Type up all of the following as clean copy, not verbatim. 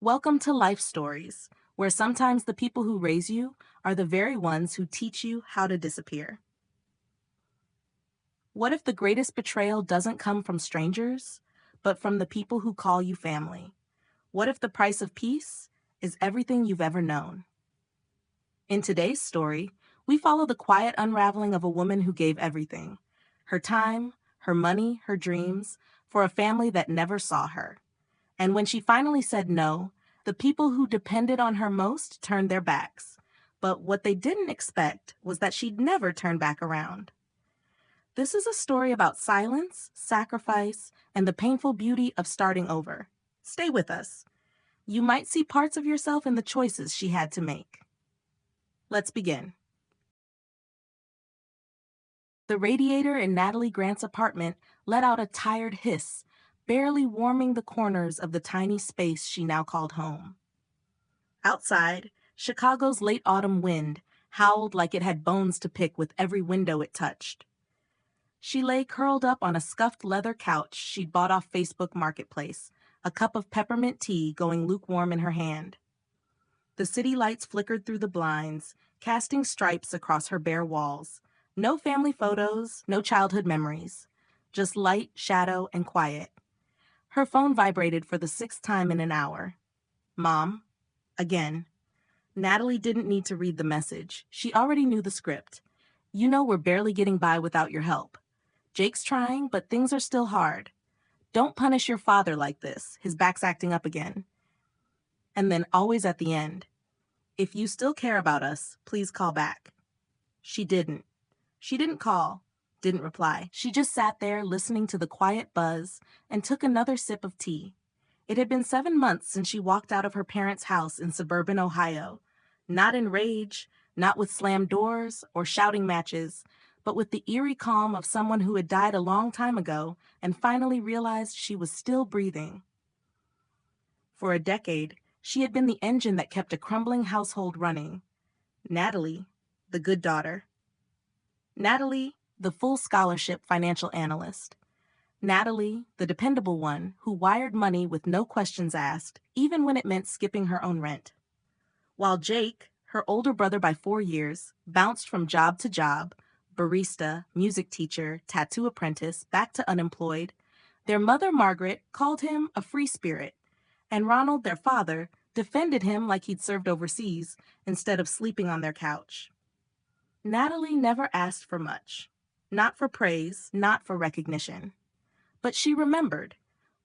Welcome to Life Stories, where sometimes the people who raise you are the very ones who teach you how to disappear. What if the greatest betrayal doesn't come from strangers, but from the people who call you family? What if the price of peace is everything you've ever known? In today's story, we follow the quiet unraveling of a woman who gave everything: her time, her money, her dreams, for a family that never saw her. And when she finally said no, the people who depended on her most turned their backs. But what they didn't expect was that she'd never turn back around. This is a story about silence, sacrifice, and the painful beauty of starting over. Stay with us. You might see parts of yourself in the choices she had to make. Let's begin. The radiator in Natalie Grant's apartment let out a tired hiss, barely warming the corners of the tiny space she now called home. Outside, Chicago's late autumn wind howled like it had bones to pick with every window it touched. She lay curled up on a scuffed leather couch she'd bought off Facebook Marketplace, a cup of peppermint tea going lukewarm in her hand. The city lights flickered through the blinds, casting stripes across her bare walls. No family photos, no childhood memories. Just light, shadow, and quiet. Her phone vibrated for the sixth time in an hour. Mom? Again. Natalie didn't need to read the message. She already knew the script. You know we're barely getting by without your help. Jake's trying, but things are still hard. Don't punish your father like this. His back's acting up again. And then always at the end. If you still care about us, please call back. She didn't. She didn't call, didn't reply. She just sat there listening to the quiet buzz and took another sip of tea. It had been 7 months since she walked out of her parents' house in suburban Ohio. Not in rage, not with slammed doors or shouting matches, but with the eerie calm of someone who had died a long time ago and finally realized she was still breathing. For a decade, she had been the engine that kept a crumbling household running. Natalie, the good daughter. Natalie, the full scholarship financial analyst. Natalie, the dependable one, who wired money with no questions asked, even when it meant skipping her own rent. While Jake, her older brother by 4 years, bounced from job to job, barista, music teacher, tattoo apprentice, back to unemployed, their mother, Margaret, called him a free spirit, and Ronald, their father, defended him like he'd served overseas instead of sleeping on their couch. Natalie never asked for much. Not for praise, not for recognition. But she remembered,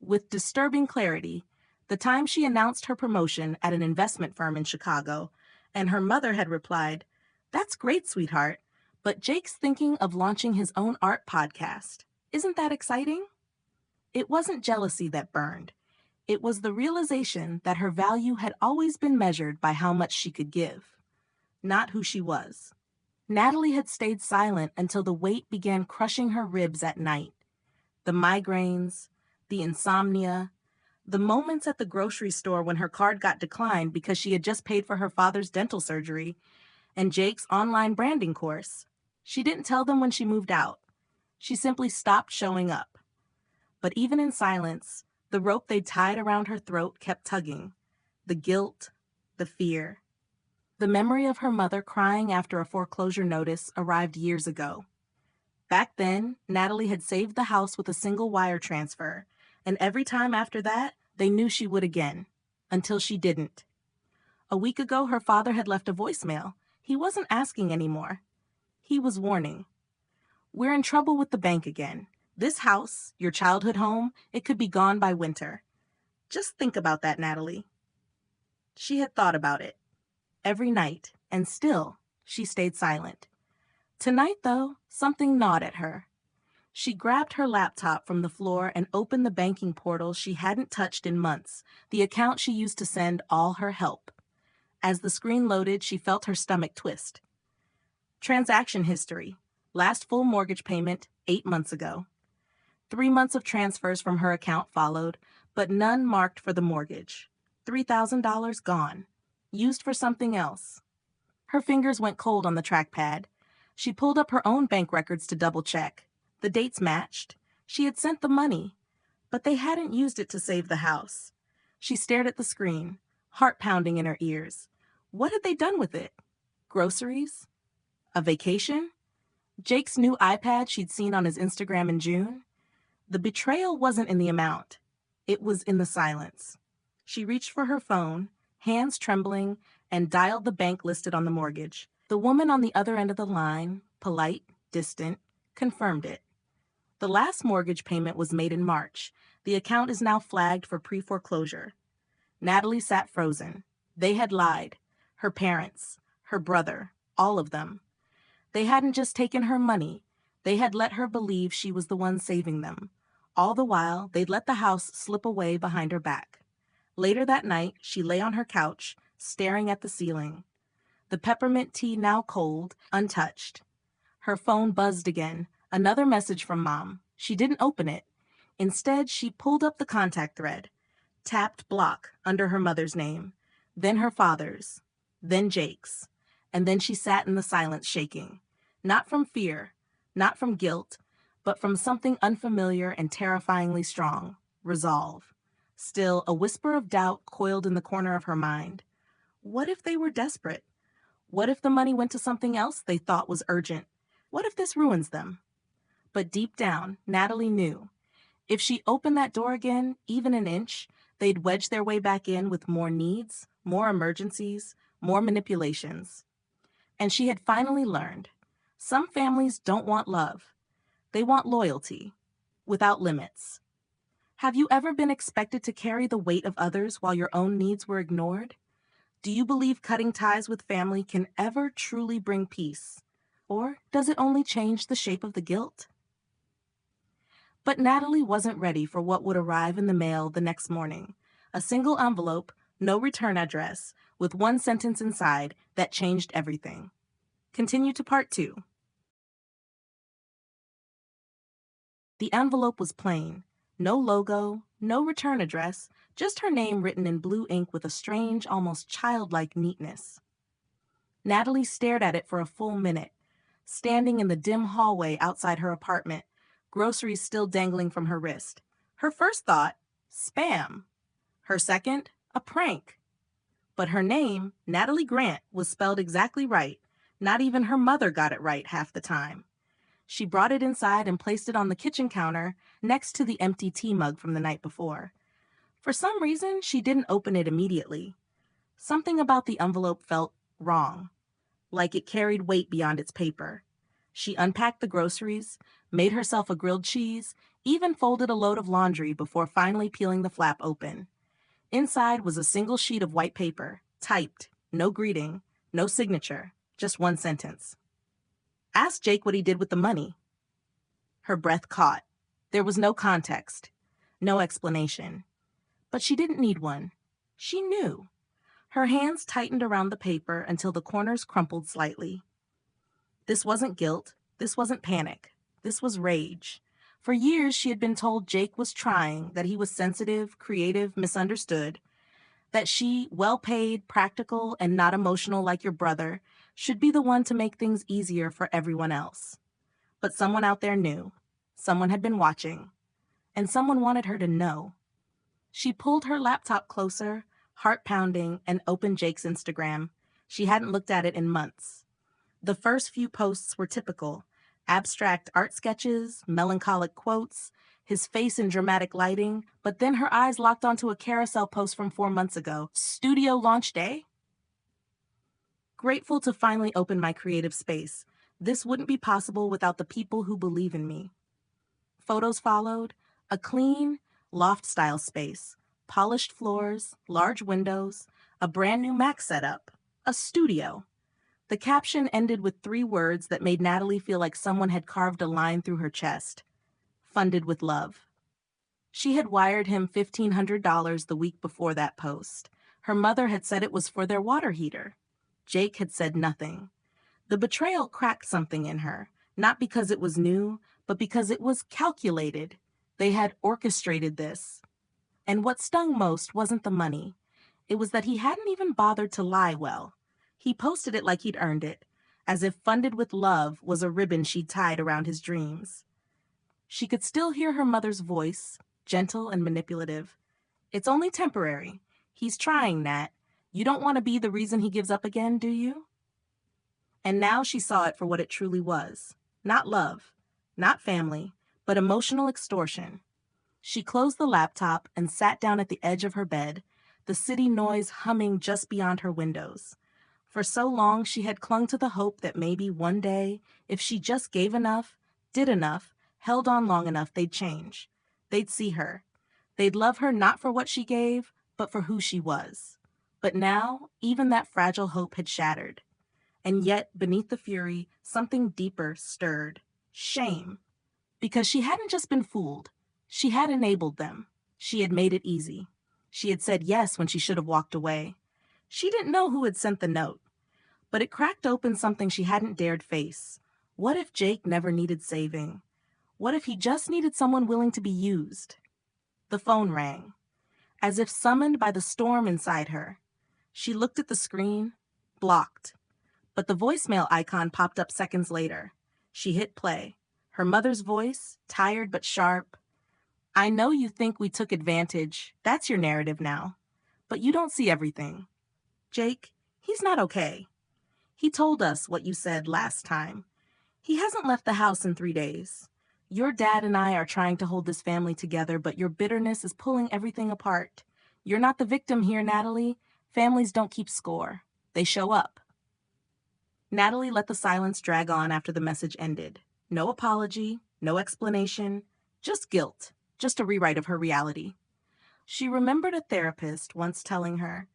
with disturbing clarity, the time she announced her promotion at an investment firm in Chicago, and her mother had replied, "That's great, sweetheart, but Jake's thinking of launching his own art podcast. Isn't that exciting?" It wasn't jealousy that burned. It was the realization that her value had always been measured by how much she could give, not who she was. Natalie had stayed silent until the weight began crushing her ribs at night. The migraines, the insomnia, the moments at the grocery store when her card got declined because she had just paid for her father's dental surgery, and Jake's online branding course. She didn't tell them when she moved out. She simply stopped showing up. But even in silence, the rope they tied around her throat kept tugging. The guilt, the fear. The memory of her mother crying after a foreclosure notice arrived years ago. Back then, Natalie had saved the house with a single wire transfer, and every time after that, they knew she would again, until she didn't. A week ago, her father had left a voicemail. He wasn't asking anymore. He was warning. "We're in trouble with the bank again. This house, your childhood home, it could be gone by winter. Just think about that, Natalie." She had thought about it every night, and still, she stayed silent. Tonight, though, something gnawed at her. She grabbed her laptop from the floor and opened the banking portal she hadn't touched in months, the account she used to send all her help. As the screen loaded, she felt her stomach twist. Transaction history. Last full mortgage payment, 8 months ago. 3 months of transfers from her account followed, but none marked for the mortgage. $3,000 gone. Used for something else. Her fingers went cold on the trackpad. She pulled up her own bank records to double-check. The dates matched. She had sent the money, but they hadn't used it to save the house. She stared at the screen. heart pounding in her ears. What had they done with it? Groceries? A vacation? Jake's new iPad she'd seen on his Instagram in June? The betrayal wasn't in the amount. It was in the silence. She reached for her phone, hands trembling, and dialed the bank listed on the mortgage. The woman on the other end of the line, polite, distant, confirmed it. The last mortgage payment was made in March. The account is now flagged for pre-foreclosure. Natalie sat frozen. They had lied. Her parents, her brother, all of them. They hadn't just taken her money. They had let her believe she was the one saving them. All the while, they'd let the house slip away behind her back. Later that night, she lay on her couch, staring at the ceiling. The peppermint tea now cold, untouched. Her phone buzzed again. Another message from Mom. She didn't open it. Instead, she pulled up the contact thread, tapped block under her mother's name, then her father's, then Jake's, and then she sat in the silence shaking. Not from fear, not from guilt, but from something unfamiliar and terrifyingly strong, resolve. Still, a whisper of doubt coiled in the corner of her mind. What if they were desperate? What if the money went to something else they thought was urgent? What if this ruins them? But deep down, Natalie knew. If she opened that door again, even an inch, they'd wedge their way back in with more needs, more emergencies, more manipulations. And she had finally learned. Some families don't want love. They want loyalty, without limits. Have you ever been expected to carry the weight of others while your own needs were ignored? Do you believe cutting ties with family can ever truly bring peace? Or does it only change the shape of the guilt? But Natalie wasn't ready for what would arrive in the mail the next morning. A single envelope, no return address, with one sentence inside that changed everything. Continue to part 2. The envelope was plain. No logo, no return address, just her name written in blue ink with a strange, almost childlike neatness. Natalie stared at it for a full minute, standing in the dim hallway outside her apartment, groceries still dangling from her wrist. Her first thought, spam. Her second, a prank. But her name, Natalie Grant, was spelled exactly right. Not even her mother got it right half the time. She brought it inside and placed it on the kitchen counter next to the empty tea mug from the night before. For some reason, she didn't open it immediately. Something about the envelope felt wrong, like it carried weight beyond its paper. She unpacked the groceries, made herself a grilled cheese, even folded a load of laundry before finally peeling the flap open. Inside was a single sheet of white paper, typed, no greeting, no signature, just one sentence. Ask Jake what he did with the money. Her breath caught. There was no context, no explanation. But she didn't need one. She knew. Her hands tightened around the paper until the corners crumpled slightly. This wasn't guilt. This wasn't panic. This was rage. For years, she had been told Jake was trying, that he was sensitive, creative, misunderstood, that she, well-paid, practical, and not emotional like your brother, should be the one to make things easier for everyone else. But someone out there knew. Someone had been watching. And someone wanted her to know. She pulled her laptop closer, heart pounding, and opened Jake's Instagram. She hadn't looked at it in months. The first few posts were typical. Abstract art sketches, melancholic quotes, his face in dramatic lighting, but then her eyes locked onto a carousel post from 4 months ago. Studio launch day? Grateful to finally open my creative space. This wouldn't be possible without the people who believe in me. Photos followed. A clean, loft-style space. Polished floors, large windows, a brand new Mac setup. A studio. The caption ended with 3 words that made Natalie feel like someone had carved a line through her chest. Funded with love. She had wired him $1,500 the week before that post. Her mother had said it was for their water heater. Jake had said nothing. The betrayal cracked something in her, not because it was new, but because it was calculated. They had orchestrated this. And what stung most wasn't the money. It was that he hadn't even bothered to lie well. He posted it like he'd earned it, as if funded with love was a ribbon she'd tied around his dreams. She could still hear her mother's voice, gentle and manipulative. It's only temporary. He's trying, Nat. You don't want to be the reason he gives up again, do you? And now she saw it for what it truly was. Not love, not family, but emotional extortion. She closed the laptop and sat down at the edge of her bed, the city noise humming just beyond her windows. For so long, she had clung to the hope that maybe one day, if she just gave enough, did enough, held on long enough, they'd change. They'd see her. They'd love her not for what she gave, but for who she was. But now, even that fragile hope had shattered. And yet, beneath the fury, something deeper stirred. Shame. Because she hadn't just been fooled. She had enabled them. She had made it easy. She had said yes when she should have walked away. She didn't know who had sent the note, but it cracked open something she hadn't dared face. What if Jake never needed saving? What if he just needed someone willing to be used? The phone rang, as if summoned by the storm inside her. She looked at the screen, blocked. But the voicemail icon popped up seconds later. She hit play. Her mother's voice, tired but sharp. I know you think we took advantage. That's your narrative now. But you don't see everything. Jake, he's not okay. He told us what you said last time. He hasn't left the house in 3 days. Your dad and I are trying to hold this family together, but your bitterness is pulling everything apart. You're not the victim here, Natalie. Families don't keep score. They show up. Natalie let the silence drag on after the message ended. No apology, no explanation, just guilt, just a rewrite of her reality. She remembered a therapist once telling her,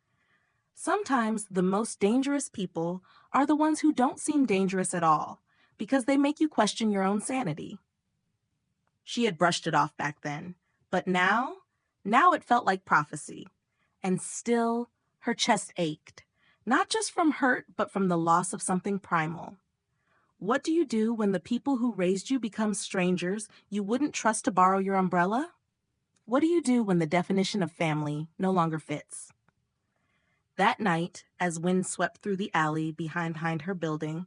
sometimes the most dangerous people are the ones who don't seem dangerous at all, because they make you question your own sanity. She had brushed it off back then, but now it felt like prophecy. And still, her chest ached, not just from hurt, but from the loss of something primal. What do you do when the people who raised you become strangers you wouldn't trust to borrow your umbrella? What do you do when the definition of family no longer fits? That night, as wind swept through the alley behind her building,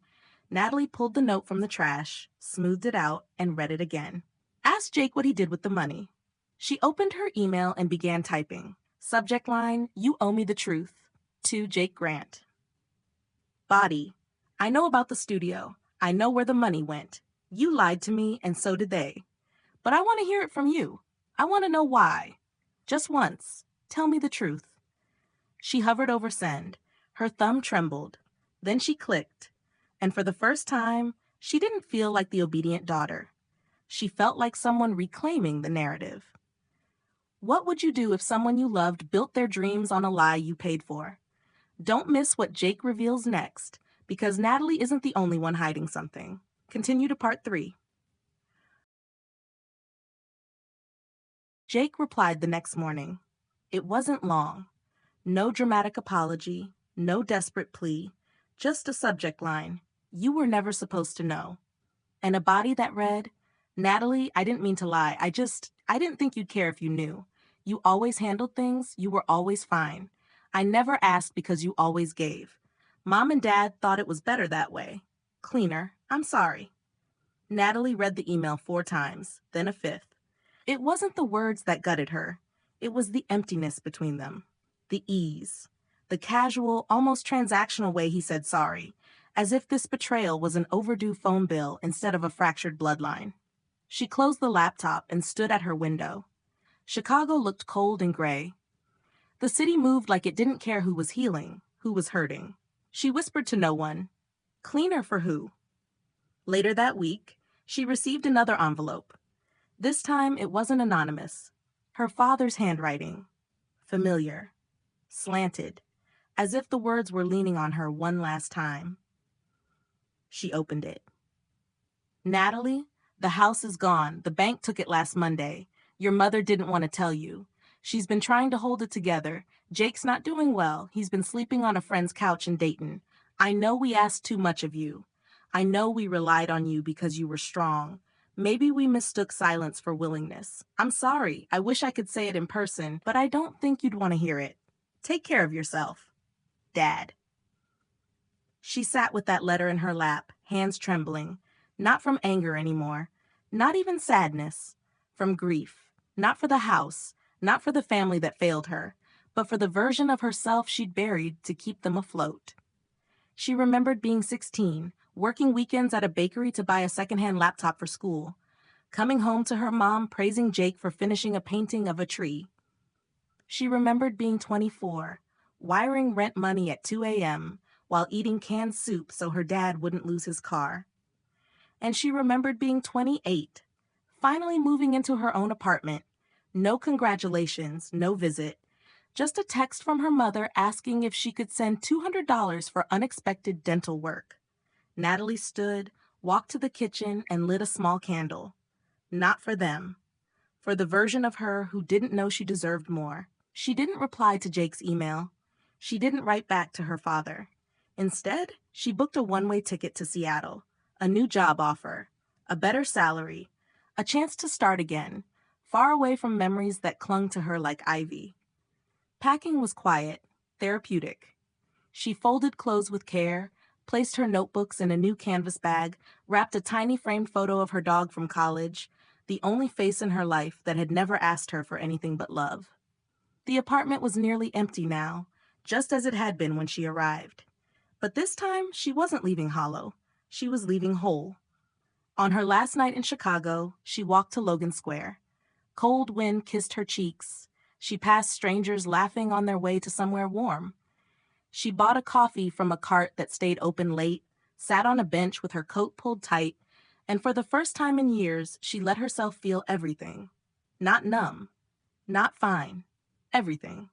Natalie pulled the note from the trash, smoothed it out, and read it again. Asked Jake what he did with the money. She opened her email and began typing. Subject line, you owe me the truth. To Jake Grant. Body, I know about the studio. I know where the money went. You lied to me, and so did they. But I want to hear it from you. I want to know why. Just once. Tell me the truth. She hovered over send. Her thumb trembled. Then she clicked. And for the first time, she didn't feel like the obedient daughter. She felt like someone reclaiming the narrative. What would you do if someone you loved built their dreams on a lie you paid for? Don't miss what Jake reveals next, because Natalie isn't the only one hiding something. Continue to part 3. Jake replied the next morning. It wasn't long. No dramatic apology, no desperate plea, just a subject line. You were never supposed to know. And a body that read, Natalie, I didn't mean to lie. I didn't think you'd care if you knew. You always handled things. You were always fine. I never asked because you always gave. Mom and Dad thought it was better that way. Cleaner. I'm sorry. Natalie read the email 4 times, then a 5th. It wasn't the words that gutted her. It was the emptiness between them. The ease. The casual, almost transactional way he said sorry, as if this betrayal was an overdue phone bill instead of a fractured bloodline. She closed the laptop and stood at her window. Chicago looked cold and gray. The city moved like it didn't care who was healing, who was hurting. She whispered to no one, cleaner for who? Later that week, she received another envelope. This time it wasn't anonymous. Her father's handwriting. Familiar. Slanted, as if the words were leaning on her one last time. She opened it. Natalie, the house is gone. The bank took it last Monday. Your mother didn't want to tell you. She's been trying to hold it together. Jake's not doing well. He's been sleeping on a friend's couch in Dayton. I know we asked too much of you. I know we relied on you because you were strong. Maybe we mistook silence for willingness. I'm sorry. I wish I could say it in person, but I don't think you'd want to hear it. Take care of yourself. Dad. She sat with that letter in her lap, hands trembling, not from anger anymore, not even sadness, from grief, not for the house, not for the family that failed her, but for the version of herself she'd buried to keep them afloat. She remembered being 16, working weekends at a bakery to buy a secondhand laptop for school, coming home to her mom praising Jake for finishing a painting of a tree. She remembered being 24, wiring rent money at 2 a.m. while eating canned soup so her dad wouldn't lose his car. And she remembered being 28, finally moving into her own apartment. No congratulations, no visit, just a text from her mother asking if she could send $200 for unexpected dental work. Natalie stood, walked to the kitchen, and lit a small candle. Not for them. For the version of her who didn't know she deserved more. She didn't reply to Jake's email. She didn't write back to her father. Instead, she booked a one-way ticket to Seattle, a new job offer, a better salary, a chance to start again, far away from memories that clung to her like ivy. Packing was quiet, therapeutic. She folded clothes with care, placed her notebooks in a new canvas bag, wrapped a tiny framed photo of her dog from college, the only face in her life that had never asked her for anything but love. The apartment was nearly empty now, just as it had been when she arrived. But this time, she wasn't leaving hollow. She was leaving whole. On her last night in Chicago, she walked to Logan Square. Cold wind kissed her cheeks. She passed strangers laughing on their way to somewhere warm. She bought a coffee from a cart that stayed open late, sat on a bench with her coat pulled tight, and for the first time in years, she let herself feel everything. Not numb, not fine, everything.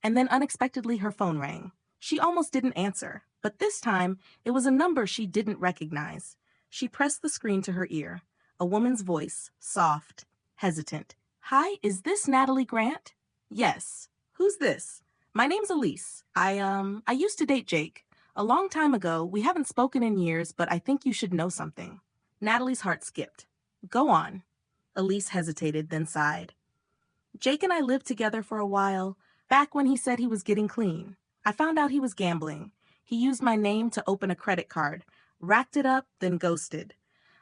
And then unexpectedly her phone rang. She almost didn't answer, but this time it was a number she didn't recognize. She pressed the screen to her ear. A woman's voice, soft, hesitant. "Hi, is this Natalie Grant?" "Yes. Who's this?" "My name's Elise. I used to date Jake. A long time ago. We haven't spoken in years, but I think you should know something." Natalie's heart skipped. "Go on." Elise hesitated, then sighed. "Jake and I lived together for a while, back when he said he was getting clean. I found out he was gambling. He used my name to open a credit card, racked it up, then ghosted.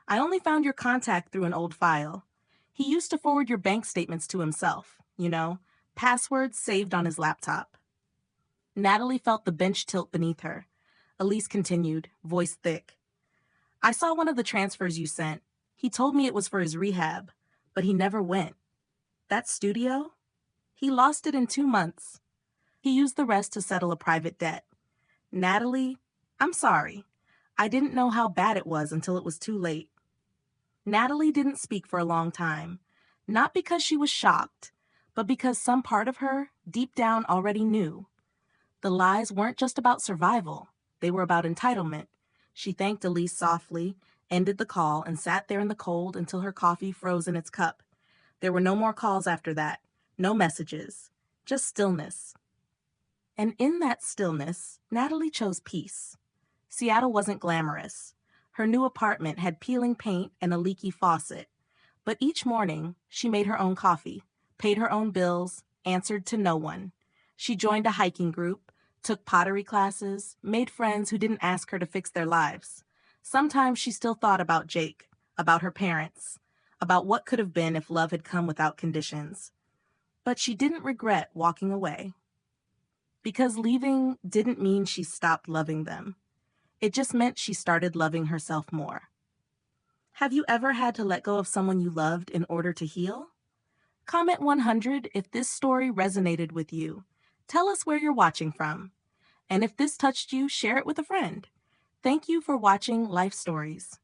I only found your contact through an old file. He used to forward your bank statements to himself, passwords saved on his laptop." Natalie felt the bench tilt beneath her. Elise continued, voice thick. "I saw one of the transfers you sent. He told me it was for his rehab, but he never went. That studio? He lost it in 2 months. He used the rest to settle a private debt. Natalie, I'm sorry. I didn't know how bad it was until it was too late." Natalie didn't speak for a long time, not because she was shocked, but because some part of her, deep down, already knew. The lies weren't just about survival. They were about entitlement. She thanked Elise softly, ended the call, and sat there in the cold until her coffee froze in its cup. There were no more calls after that, no messages, just stillness. And in that stillness, Natalie chose peace. Seattle wasn't glamorous. Her new apartment had peeling paint and a leaky faucet. But each morning, she made her own coffee, paid her own bills, answered to no one. She joined a hiking group, took pottery classes, made friends who didn't ask her to fix their lives. Sometimes she still thought about Jake, about her parents, about what could have been if love had come without conditions. But she didn't regret walking away. Because leaving didn't mean she stopped loving them. It just meant she started loving herself more. Have you ever had to let go of someone you loved in order to heal? Comment 100 if this story resonated with you. Tell us where you're watching from. And if this touched you, share it with a friend. Thank you for watching Life Stories.